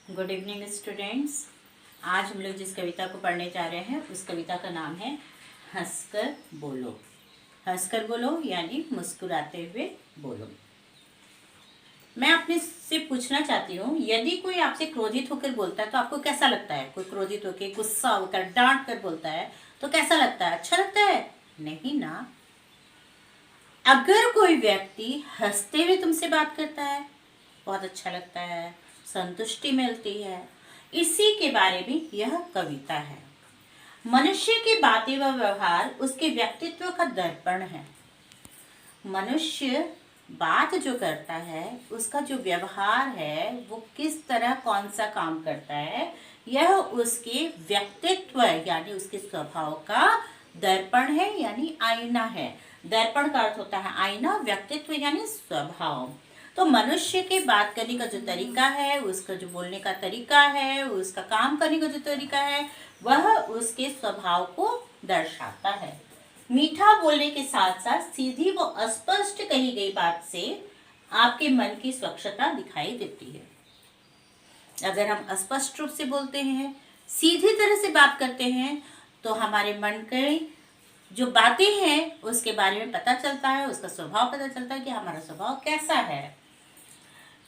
Good evening students. आज हम लोग जिस कविता को पढ़ने जा रहे हैं उस कविता का नाम है हंसकर बोलो। हंसकर बोलो यानी मुस्कुराते हुए बोलो। मैं अपने से पूछना चाहती हूँ, यदि कोई आपसे क्रोधित होकर बोलता है तो आपको कैसा लगता है? कोई क्रोधित होकर, गुस्सा होकर, डांट कर बोलता है तो कैसा लगता है? अच्छा लगता है? नहीं ना। अगर कोई व्यक्ति हंसते हुए तुमसे बात करता है, बहुत अच्छा लगता है, संतुष्टि मिलती है। इसी के बारे में यह कविता है। मनुष्य की बातें व व्यवहार उसके व्यक्तित्व का दर्पण है। मनुष्य बात जो करता है, उसका जो व्यवहार है, वो किस तरह कौन सा काम करता है, यह उसके व्यक्तित्व यानी उसके स्वभाव का दर्पण है यानी आईना है। दर्पण का अर्थ होता है आईना, व्यक्तित्व यानी स्वभाव। तो मनुष्य के बात करने का जो तरीका है, उसका जो बोलने का तरीका है, उसका काम करने का जो तरीका है, वह उसके स्वभाव को दर्शाता है। मीठा बोलने के साथ साथ सीधी व अस्पष्ट कही गई बात से आपके मन की स्वच्छता दिखाई देती है। अगर हम अस्पष्ट रूप से बोलते हैं, सीधी तरह से बात करते हैं, तो हमारे मन के जो बातें हैं उसके बारे में पता चलता है, उसका स्वभाव पता चलता है कि हमारा स्वभाव कैसा है।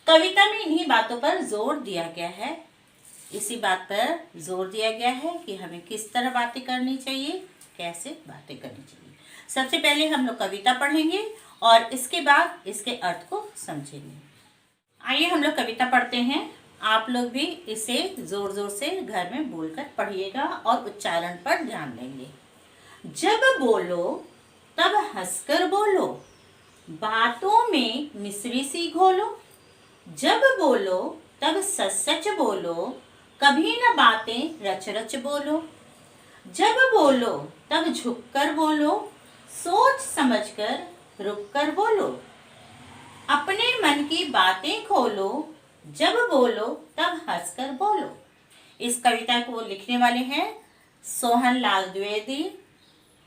कविता में इन्हीं बातों पर जोर दिया गया है। इसी बात पर जोर दिया गया है कि हमें किस तरह बातें करनी चाहिए, कैसे बातें करनी चाहिए। सबसे पहले हम लोग कविता पढ़ेंगे और इसके बाद इसके अर्थ को समझेंगे। आइए हम लोग कविता पढ़ते हैं। आप लोग भी इसे जोर जोर से घर में बोलकर पढ़िएगा और उच्चारण पर ध्यान देंगे। जब बोलो तब हंसकर बोलो, बातों में मिश्री सी घोलो। जब बोलो तब सच सच बोलो, कभी न बातें रच रच बोलो। जब बोलो तब झुक कर बोलो, सोच समझ कर रुक कर बोलो। अपने मन की बातें खोलो, जब बोलो तब हंसकर बोलो। इस कविता को लिखने वाले हैं सोहन लाल द्विवेदी।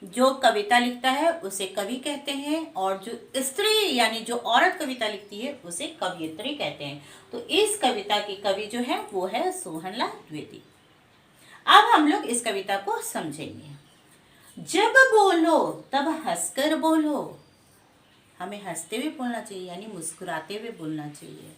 जो कविता लिखता है उसे कवि कहते हैं और जो स्त्री यानी जो औरत कविता लिखती है उसे कवयित्री कहते हैं। तो इस कविता की कवि जो है वो है सोहनलाल द्विवेदी। अब हम लोग इस कविता को समझेंगे। जब बोलो तब हंसकर बोलो, हमें हंसते हुए बोलना चाहिए यानी मुस्कुराते हुए बोलना चाहिए।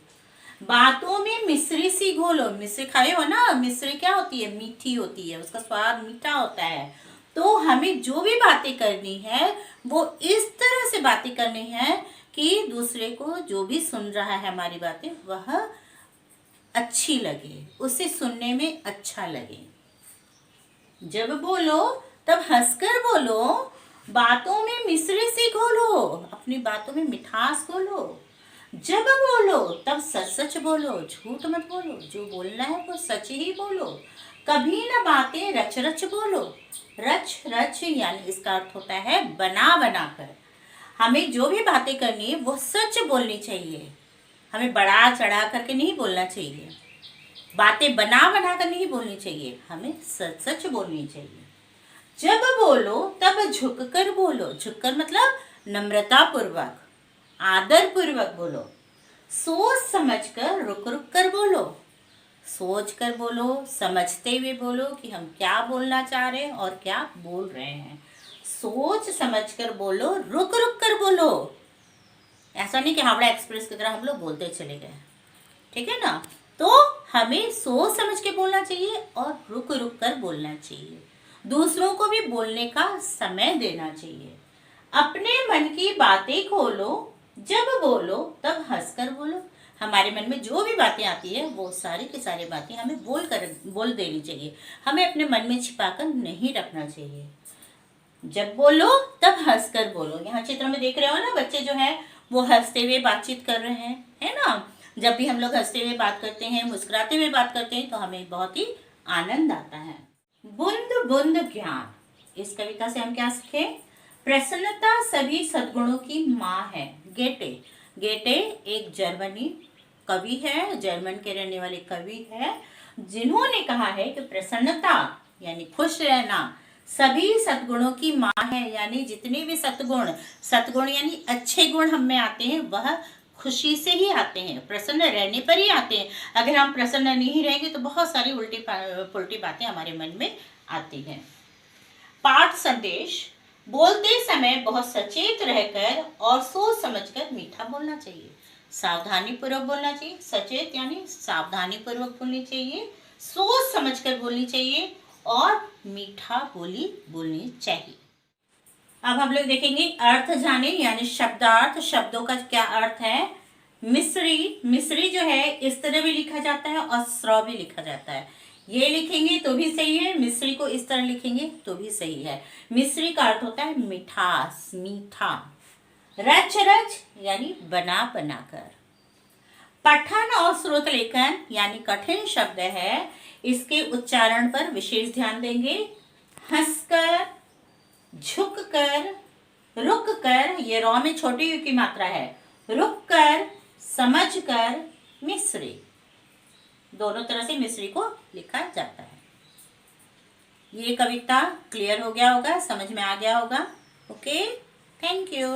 बातों में मिश्री सी घोलो, मिश्री खाए हो ना, मिश्री क्या होती है? मीठी होती है, उसका स्वाद मीठा होता है। तो हमें जो भी बातें करनी है वो इस तरह से बातें करनी है कि दूसरे को, जो भी सुन रहा है हमारी बातें, वह अच्छी लगे, उसे सुनने में अच्छा लगे। जब बोलो तब हंसकर बोलो, बातों में मिश्री सी घोलो, अपनी बातों में मिठास घोलो। जब बोलो तब सच सच बोलो, झूठ मत बोलो, जो बोलना है वो सच ही बोलो। कभी न बातें रच रच बोलो। रच रच यानी इसका अर्थ होता है बना बना कर। हमें जो भी बातें करनी है वो सच बोलनी चाहिए, हमें बढ़ा चढ़ा करके नहीं बोलना चाहिए, बातें बना बना कर नहीं बोलनी चाहिए, हमें सच सच बोलनी चाहिए। जब बोलो तब झुक कर बोलो, झुक कर मतलब नम्रता पूर्वक, आदर पूर्वक बोलो। सोच समझ कर रुक रुक कर बोलो, सोच कर बोलो, समझते हुए बोलो कि हम क्या बोलना चाह रहे हैं और क्या बोल रहे हैं। सोच समझ कर बोलो, रुक रुक कर बोलो। ऐसा नहीं कि हावड़ा एक्सप्रेस की तरह हम लोग बोलते चले गए, ठीक है ना। तो हमें सोच समझ के बोलना चाहिए और रुक रुक कर बोलना चाहिए। दूसरों को भी बोलने का समय देना चाहिए। अपने मन की बातें खोलो, जब बोलो तब हंसकर बोलो। हमारे मन में जो भी बातें आती है वो सारी की सारी बातें हमें बोल देनी चाहिए, हमें अपने मन में छिपाकर नहीं रखना चाहिए। जब बोलो तब हंसकर बोलो। यहाँ चित्र में देख रहे हो ना, बच्चे जो है वो हंसते हुए बातचीत कर रहे हैं, है ना। जब भी हम लोग हंसते हुए बात करते हैं, मुस्कुराते हुए बात करते हैं तो हमें बहुत ही आनंद आता है। बूंद बूंद ज्ञान, इस कविता से हम क्या सीखे? प्रसन्नता सभी सद्गुणों की माँ है। गेटे, गेटे एक जर्मनी कवि है, जर्मन के रहने वाले कवि है, जिन्होंने कहा है कि प्रसन्नता यानी खुश रहना सभी सद्गुणों की माँ है। यानी जितने भी सत्गुण, सत्गुण यानी अच्छे गुण हम में आते हैं, वह खुशी से ही आते हैं, प्रसन्न रहने पर ही आते हैं। अगर हम प्रसन्न नहीं रहेंगे तो बहुत सारी उल्टी पुल्टी बातें हमारे मन में आती हैं। पाठ संदेश, बोलते समय बहुत सचेत रहकर और सोच समझकर मीठा बोलना चाहिए। सावधानी पूर्वक बोलना चाहिए। सचेत यानी सावधानी पूर्वक बोलनी चाहिए, सोच समझकर बोलनी चाहिए और मीठा बोली बोलनी चाहिए। अब हम लोग देखेंगे अर्थ जाने यानी शब्दार्थ। शब्दों का क्या अर्थ है। मिस्री, मिस्री जो है इस तरह भी लिखा जाता है और स्र भी लिखा जाता है। ये लिखेंगे तो भी सही है, मिस्री को इस तरह लिखेंगे तो भी सही है। मिस्री का अर्थ होता है मिठास, मीठा। रच रच यानी बना बनाकर। पठन और श्रुत लेखन यानी कठिन शब्द है, इसके उच्चारण पर विशेष ध्यान देंगे। हंसकर, झुककर, रुककर, ये रॉ में छोटी यू की मात्रा है। रुककर, समझकर, मिस्री, दोनों तरह से मिस्री को लिखा जाता है। ये कविता क्लियर हो गया होगा, समझ में आ गया होगा। Okay, thank you.